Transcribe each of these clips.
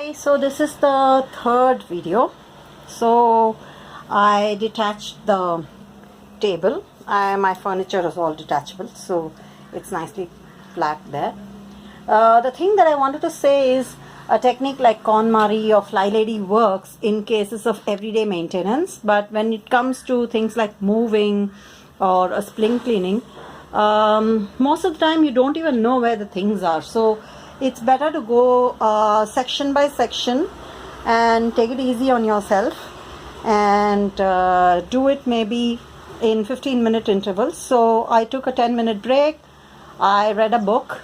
Hi, so this is the third video. So I detached the table. My furniture is all detachable, so it's nicely flat there. The thing that I wanted to say is a technique like KonMari or Fly Lady works in cases of everyday maintenance, but when it comes to things like moving or a spring cleaning, most of the time you don't even know where the things are. So it's better to go section by section and take it easy on yourself and do it maybe in 15-minute intervals. So I took a 10-minute break. I read a book.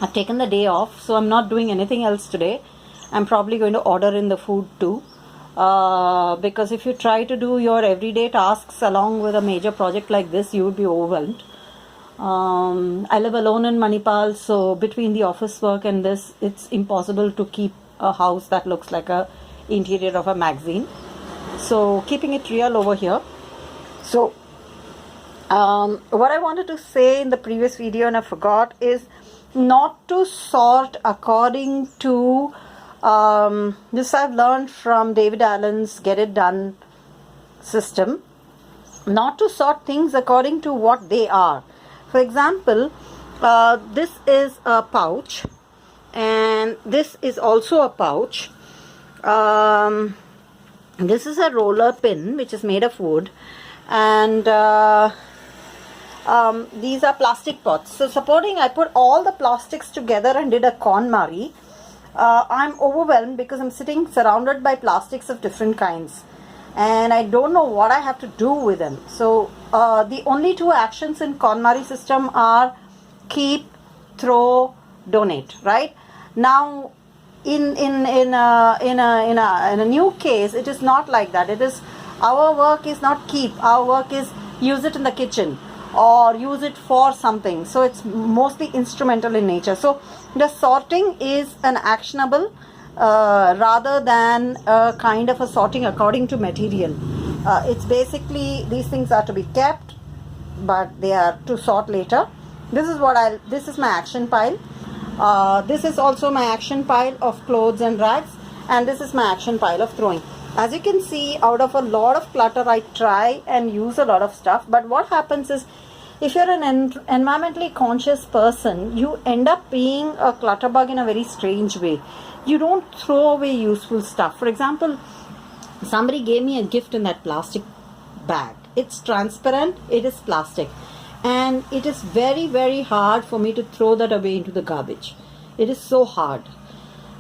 I've taken the day off, so I'm not doing anything else today. I'm probably going to order in the food too, because if you try to do your everyday tasks along with a major project like this, you would be overwhelmed. I live alone in Manipal, so between the office work and this, it's impossible to keep a house that looks like a interior of a magazine. So keeping it real over here. So what I wanted to say in the previous video and I forgot is not to sort according to this I've learned from David Allen's Get It Done system, not to sort things according to what they are. For example, this is a pouch and this is also a pouch. This is a roller pin which is made of wood, and these are plastic pots. So supporting I put all the plastics together and did a KonMari, I'm overwhelmed because I'm sitting surrounded by plastics of different kinds and I don't know what I have to do with them. So the only two actions in KonMari system are keep, throw, donate. Right now, in a new case, it is not like that. It is, our work is not keep. Our work is use it in the kitchen or use it for something. So it's mostly instrumental in nature. So the sorting is an actionable rather than a kind of a sorting according to material. It's basically these things are to be kept, but they are to sort later. This is my action pile. This is also my action pile of clothes and rags, and this is my action pile of throwing. As you can see, out of a lot of clutter, I try and use a lot of stuff, but what happens is, if you're an environmentally conscious person, you end up being a clutter bug in a very strange way. You don't throw away useful stuff. For example, somebody gave me a gift in that plastic bag. It's transparent, it is plastic, and it is very, very hard for me to throw that away into the garbage. It is so hard.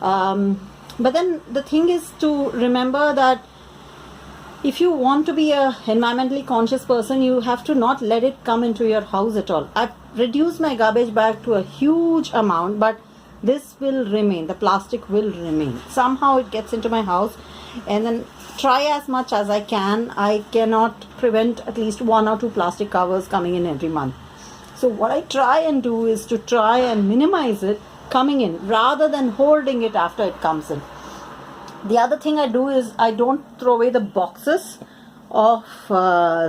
But then the thing is to remember that if you want to be a environmentally conscious person, you have to not let it come into your house at all. I've reduced my garbage bag to a huge amount, but this will remain. The plastic will remain. Somehow it gets into my house, and then try as much as I can. I cannot prevent at least 1 or 2 plastic covers coming in every month. So what I try and do is to try and minimize it coming in rather than holding it after it comes in. The other thing I do is I don't throw away the boxes of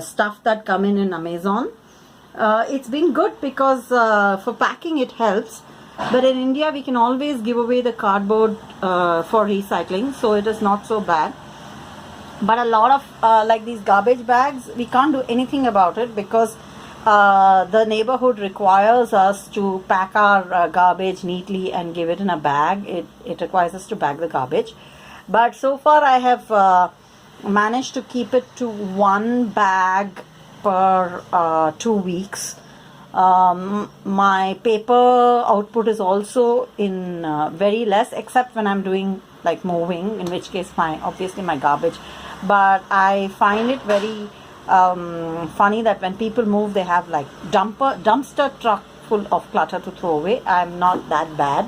stuff that come in Amazon. It's been good because for packing it helps, but in India we can always give away the cardboard for recycling, so it is not so bad. But a lot of like these garbage bags, we can't do anything about it because the neighborhood requires us to pack our garbage neatly and give it in a bag. It requires us to bag the garbage. But so far I have managed to keep it to 1 bag per 2 weeks. My paper output is also in very less, except when I'm doing like moving, in which case obviously my garbage. But I find it very funny that when people move, they have like dumpster truck full of clutter to throw away. I'm not that bad.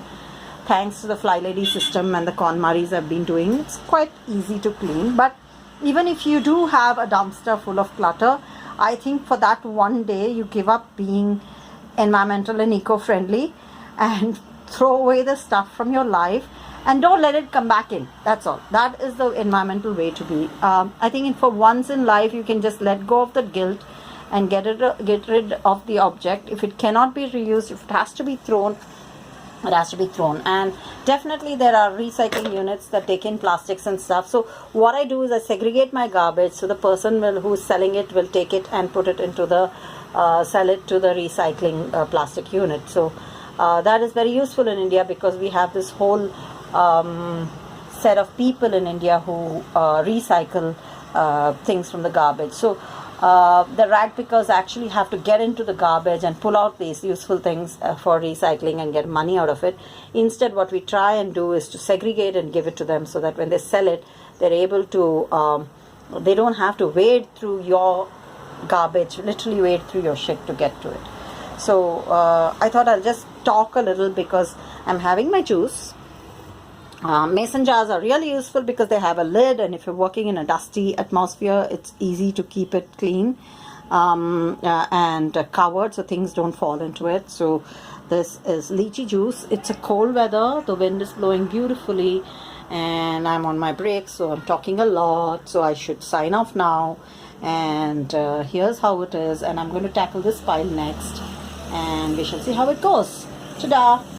Thanks to the Fly Lady system and the KonMaris I've been doing, it's quite easy to clean. But even if you do have a dumpster full of clutter, I think for that one day you give up being environmental and eco-friendly and throw away the stuff from your life and don't let it come back in. That's all. That is the environmental way to be. I think for once in life you can just let go of the guilt and get rid of the object. If it cannot be reused, if it has to be thrown, It has to be thrown. And definitely there are recycling units that take in plastics and stuff. So what I do is I segregate my garbage, so the person who's selling it will take it and put it into the sell it to the recycling plastic unit. So that is very useful in India, because we have this whole set of people in India who recycle things from the garbage. So the rag pickers actually have to get into the garbage and pull out these useful things for recycling and get money out of it. Instead, what we try and do is to segregate and give it to them, so that when they sell it, they're able to, they don't have to wade through your garbage, literally wade through your shit to get to it. So I thought I'll just talk a little, because I'm having my juice. Mason jars are really useful because they have a lid, and if you're working in a dusty atmosphere, it's easy to keep it clean and covered, so things don't fall into it. So this is lychee juice. It's a cold weather, the wind is blowing beautifully, and I'm on my break, so I'm talking a lot, so I should sign off now. And here's how it is, and I'm going to tackle this pile next, and we shall see how it goes. Ta-da!